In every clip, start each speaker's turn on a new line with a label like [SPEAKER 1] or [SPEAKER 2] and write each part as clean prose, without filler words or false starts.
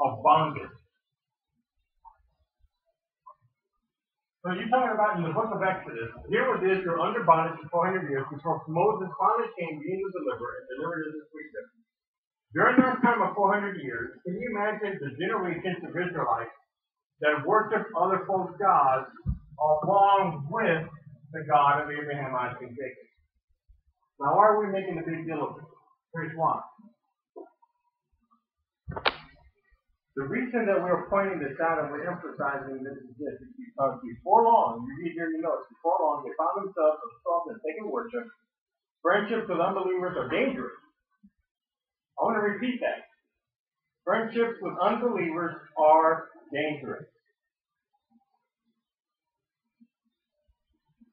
[SPEAKER 1] of bondage. So you're talking about in the book of Exodus, here was Israel under bondage for 400 years before Moses finally came being the deliverer and delivered Israel to freedom. During that time of 400 years, can you imagine the generations of Israelites that worshiped other folks' gods along with the God of Abraham, Isaac, and Jacob? Now, why are we making a big deal of it? Here's why. The reason that we're pointing this out and we're emphasizing this is this, is because before long, you read here in your notes, before long, they found themselves absorbed in pagan worship. Friendships with unbelievers are dangerous. I want to repeat that. Friendships with unbelievers are dangerous.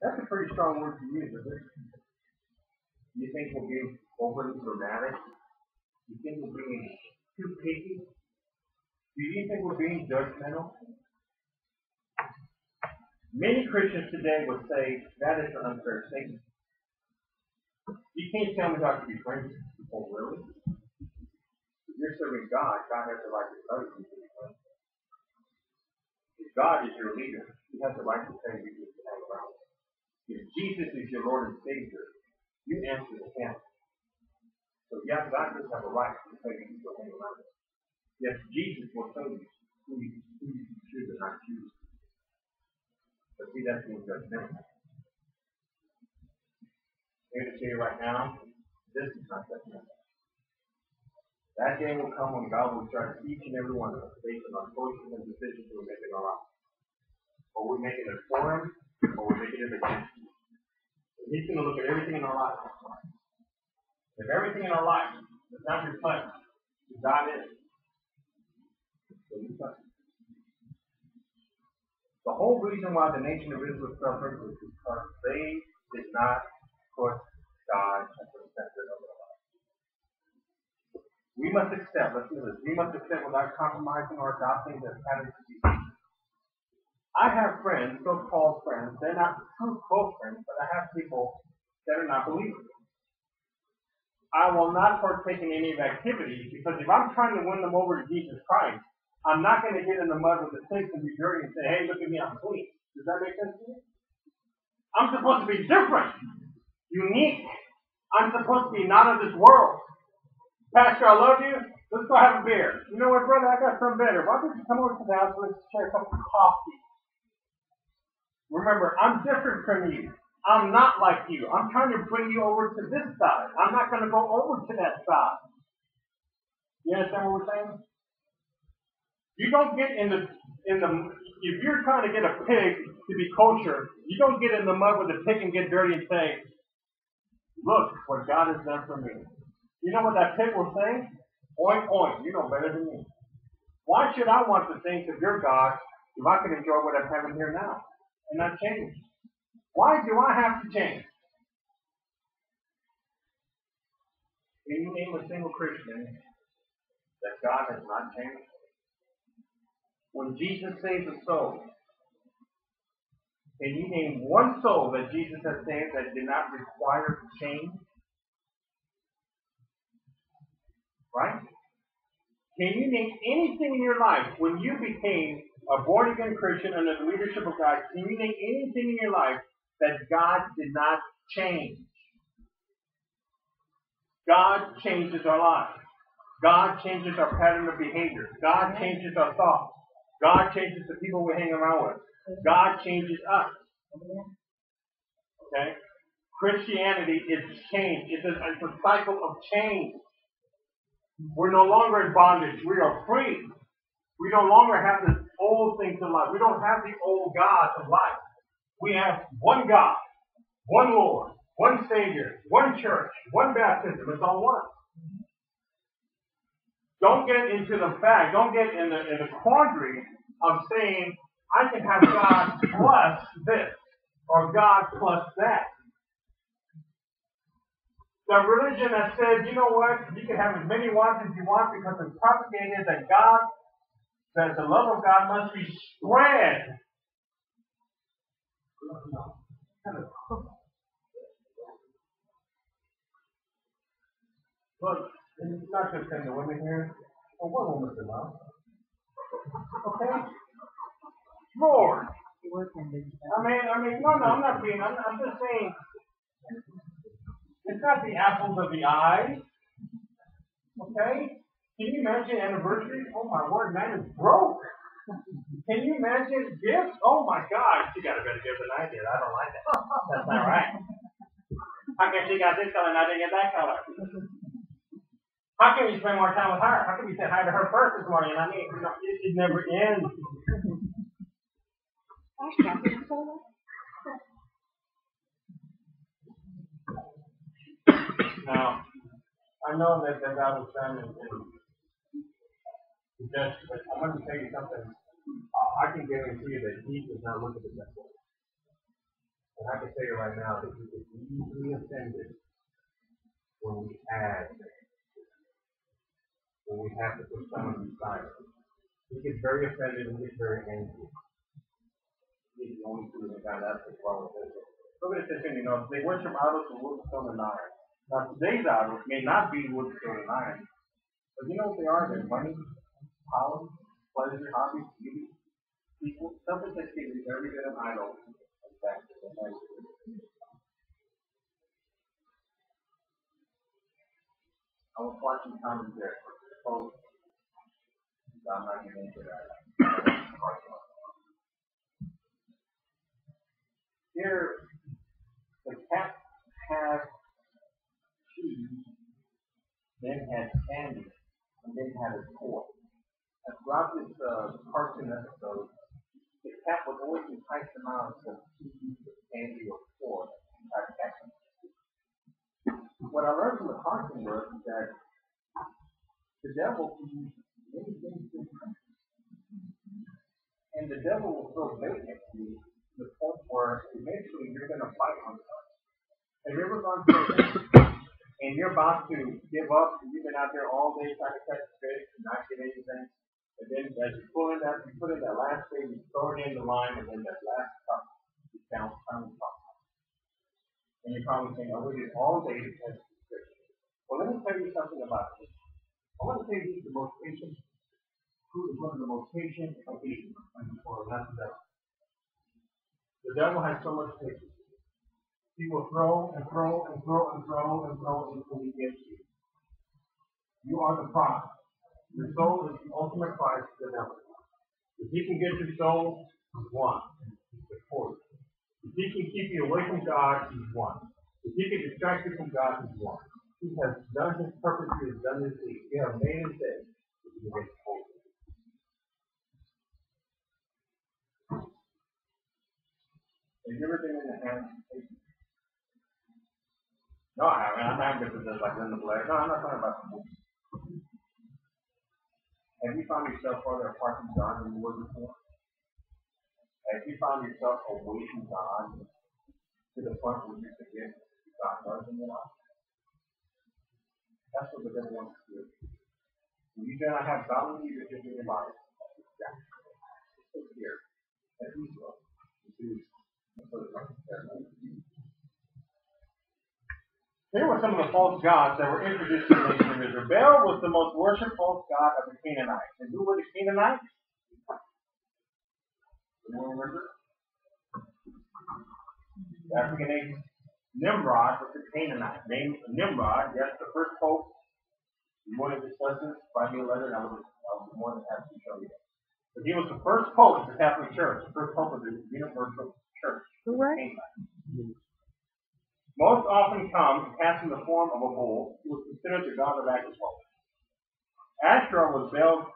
[SPEAKER 1] That's a pretty strong word to use, isn't it? You think we're being overly dramatic? You think we're being too picky? Do you think we're being judgmental? Many Christians today would say that is an unfair statement. You can't tell me not to be friends with people, really. If you're serving God, God has the right to tell you to be friends. If God is your leader, He has the right to tell you to hang around. If Jesus is your Lord and Savior, you answer to Him. So yes, God does have a right to tell you to hang around. Yes, Jesus will tell you who you choose and not choose. But see, that's being judgmental. I'm here to tell you right now, this is not judgmental. That day will come when God will judge each and every one of us based on our choices and decisions we're making in our lives. Or we're making it for Him, or we're making it against Him. And He's going to look at everything in our life. If everything in our life does not reflect who God is, the whole reason why the nation of Israel suffered was because they did not put God at the center of their life. We must accept, listen to this, we must accept without compromising or adopting the patterns of Jesus. I have friends, so-called friends, they're not true close friends, but I have people that are not believers. I will not partake in any of the activities because if I'm trying to win them over to Jesus Christ, I'm not going to get in the mud with the sticks and be dirty and say, hey, look at me, I'm clean. Does that make sense to you? I'm supposed to be different, unique. I'm supposed to be not of this world. Pastor, I love you. Let's go have a beer. You know what, brother? I got something better. Why don't you come over to the house and let's share a cup of coffee? Remember, I'm different from you. I'm not like you. I'm trying to bring you over to this side. I'm not going to go over to that side. You understand what we're saying? You don't get if you're trying to get a pig to be kosher, you don't get in the mud with a pig and get dirty and say, look what God has done for me. You know what that pig will say? Oink, oink, you know better than me. Why should I want the things of your God if I can enjoy what I'm having here now and not change? Why do I have to change? Can you name a single Christian that God has not changed? When Jesus saves a soul, can you name one soul that Jesus has saved that did not require change? Right? Can you name anything in your life when you became a born-again Christian under the leadership of God? Can you name anything in your life that God did not change? God changes our lives. God changes our pattern of behavior. God changes our thoughts. God changes the people we hang around with. God changes us. Okay? Christianity is change. It's a cycle of change. We're no longer in bondage. We are free. We no longer have the old things of life. We don't have the old gods of life. We have one God, one Lord, one Savior, one church, one baptism. It's all one. Don't get into the fact, don't get in the quandary of saying, I can have God plus this, or God plus that. The religion that says, you know what, you can have as many wives as you want because it's propagated that God, that the love of God must be spread. Look, it's not just in the women here. Well, one woman's enough. Okay? Lord. No, I'm not being, I'm just saying, it's not the apples of the eye. Okay? Can you imagine anniversaries? Oh my word, man is broke. Can you imagine gifts? Oh my God, she got a better gift than I did. I don't like that. That's not right. How come she got this color and I didn't get that color? How can you spend more time with her? How can you say hi to her first this morning? And I mean, it never ends. Now, I know that God was trying to suggest, but I'm going to tell you something. I can guarantee you that He does not look at it that way. And I can tell you right now that He is easily offended when we add, when we have to put someone beside us. He gets very offended and gets very angry. He's the only true God. That's what's wrong with it. Look at this thing, they worship idols of wood, stone, and iron. Now, today's idols may not be wood, stone, and iron, but you know what they are? They're money, power, pleasure, hobbies, beauty, people. Something that can be every bit of idol. I was watching commentary. So, I'm not getting into that. Here, the cat had cheese, then had candy, and then had a toy. And throughout this cartoon episode, the cat would always entice them out with cheese, candy, or toy. What I learned from the cartoon was that the devil can use many things to entice you. And the devil will throw bait at you to the point where eventually you're going to bite on something. Have you ever gone through this? And you're about to give up, and you've been out there all day trying to catch fish and not get anything. And then as you put in that last bait, you throw it in the line, and then that last cup, you count tiny cup. And you're probably saying, I waited all day to catch fish. Well, let me tell you something about this. I want to say he's the most patient. Who is one of the most patient of people? Or not the devil. The devil has so much patience. He will throw and throw and throw and throw and throw until he gets you. You are the prize. Your soul is the ultimate prize to the devil. If he can get your soul, he's won. He's victorious. If he can keep you away from God, he's won. If he can distract you from God, he's won. He has done his purpose. He has done his deed. You have made his day. If you can get hold of it. Have you ever been in the hands of Satan? No, I haven't. I'm not good for this, like Linda Blair. No, I'm not talking about the movie. Have you found yourself farther apart from God than you were before? Have you found yourself away from God to the point where you forget God does in your life? That's what the devil wants to do. When you do not have godly leadership in your life, it's here. As we go. Here were some of the false gods that were introduced to the nation of Israel. Baal was the most worshipped false god of the Canaanites. And who were the Canaanites? Anyone remember? The African name Nimrod was the Canaanite. Named Nimrod, yes, the first pope. You want to discuss this? Write me a letter and I will be more than happy to show you that. But he was the first pope of the Catholic Church, the first pope of the Universal Church.
[SPEAKER 2] Right.
[SPEAKER 1] Most often comes cast in the form of a bull. He was considered the god of agriculture. Ashtoreth was Baal's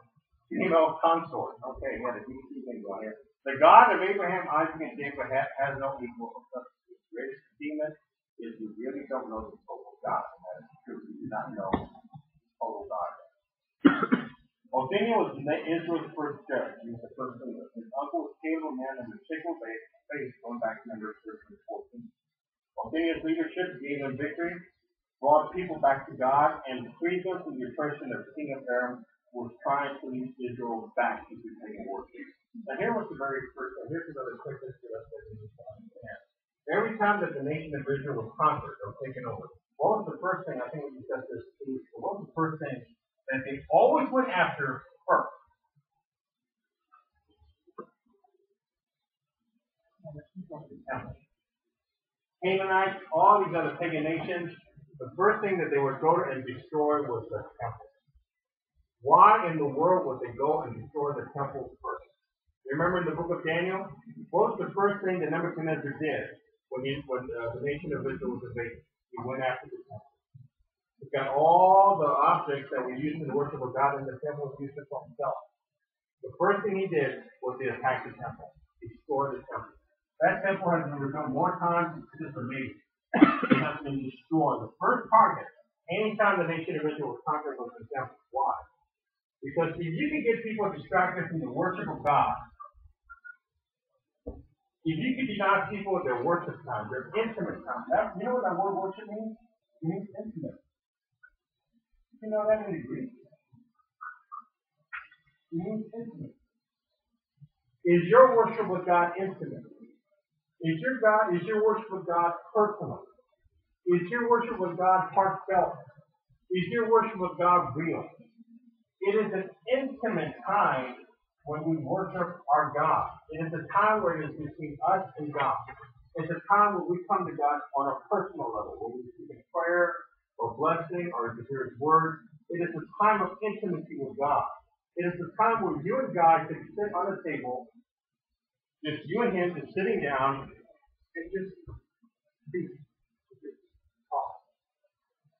[SPEAKER 1] female consort. Okay, he had a deep thing going here. The God of Abraham, Isaac, and Jacob has no equal. The greatest demon is you really don't know the total God. That is true. You do not know total God. Othniel was Israel's first judge. He was the first leader. His uncle was Caleb, a man of the sickle faith, going back to Numbers 13 and 14. Othniel's leadership gave them victory, brought people back to God, and freed them from the oppression of the king of Aram, who was trying to lead Israel back into pagan worship. Now here was the very first, and here's another quick history lesson that you need to understand. Every time that the nation of Israel was conquered or taken over, what was the first thing, I think we discussed this, what was the first thing that they always went after first? temple. Canaanites, all these other pagan nations, the first thing that they would go and destroy was the temple. Why in the world would they go and destroy the temple first? You remember in the book of Daniel? What was the first thing that Nebuchadnezzar did when the nation of Israel was invaded? He went after the temple. He got all the objects that were used in the worship of God in the temple and used it for himself. The first thing he did was to attack the temple, destroy the temple. That temple has been rebuilt more times, it's just amazing. It has been destroyed. The first target, anytime the nation of Israel was conquered, was the temple. Why? Because if you can get people distracted from the worship of God, if you can deny people their worship time, their intimate time, you know what that word worship means? It means intimate. You know that in the Greek? It means intimate. Is your worship with God intimate? Is your worship with God personal? Is your worship with God heartfelt? Is your worship with God real? It is an intimate time when we worship our God. It is a time where it is between us and God. It's a time when we come to God on a personal level, when we speak in prayer or blessing or to hear His word. It is a time of intimacy with God. It is a time where you and God can sit on a table, just you and Him, just sitting down and just speak. Just talk.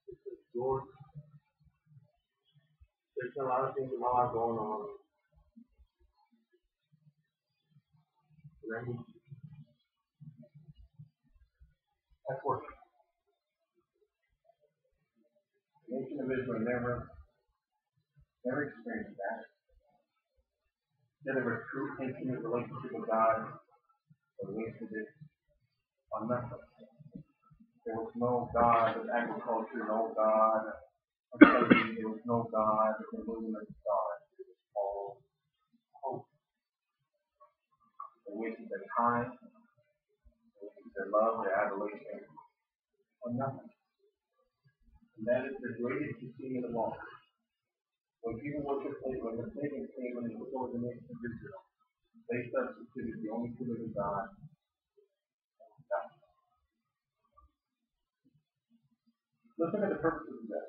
[SPEAKER 1] Just Lord, there's a lot of things in my life going on. That's worship. The nation of Israel never experienced that. Instead of a true intimate relationship with God, they wasted it on nothing. There was no God of agriculture, no God of slavery, there was no God of the moon and stars. It was all hope. They wasted their time, they wasted their love, their adoration on nothing. And that is the greatest deceit of them all. When people worship when the pagans came and took over the nation of Israel, they substituted the only true living God. Let's look at the purposes of that.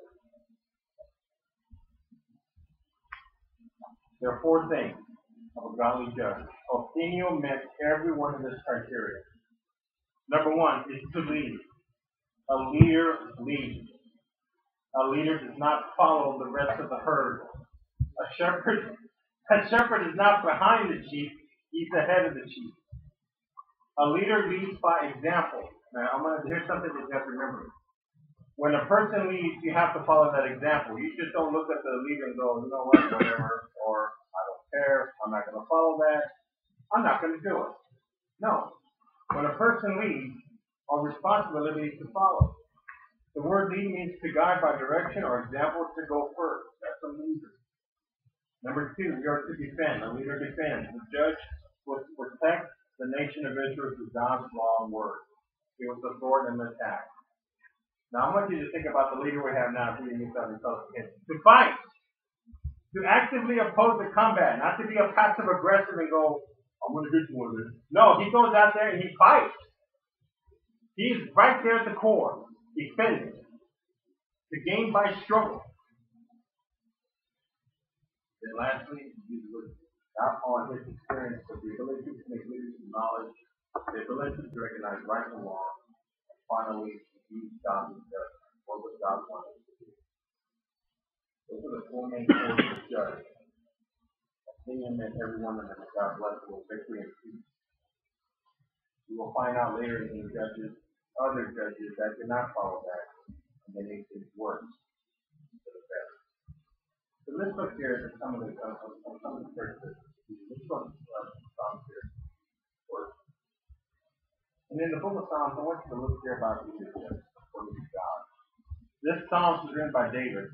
[SPEAKER 1] There are four things of a godly judge. Othniel met every one of this criteria. Number one is to lead. A leader leads. A leader does not follow the rest of the herd. A shepherd is not behind the sheep, he's the head of the sheep. A leader leads by example. Now, here's something that you have to remember. When a person leads, you have to follow that example. You just don't look at the leader and go, you know what, whatever, or I don't care, I'm not going to follow that, I'm not going to do it. No. When a person leads, our responsibility is to follow. The word lead means to guide by direction or example, to go first. That's a leader. Number two, we are to defend. A leader defends. The judge was to protect the nation of Israel through God's law and word. He was the sword and the attack. Now, I want you to think about the leader we have now, to fight. To actively oppose the combat, not to be a passive aggressive and go, I'm going to get you one of this. No, he goes out there and he fights. He's right there at the core. Defending. To gain by struggle. Then lastly, not on his experience of the ability to make leadership knowledge, the ability to recognize right and wrong, and finally, to use God's judgment. What was God wanting to do? Those are the four main qualities of the judge. Opinion and every one of them is God bless with victory and peace. You will find out later in Judges, other judges that did not follow that, and they made things worse instead of better. So let's look here at some of the characteristics. Let's look at Psalms here first. And in the book of Psalms, I want you to look here about leadership according to God. This Psalm was written by David.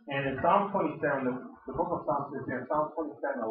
[SPEAKER 1] And in Psalm 27, the book of Psalms says here, in Psalm 27:11,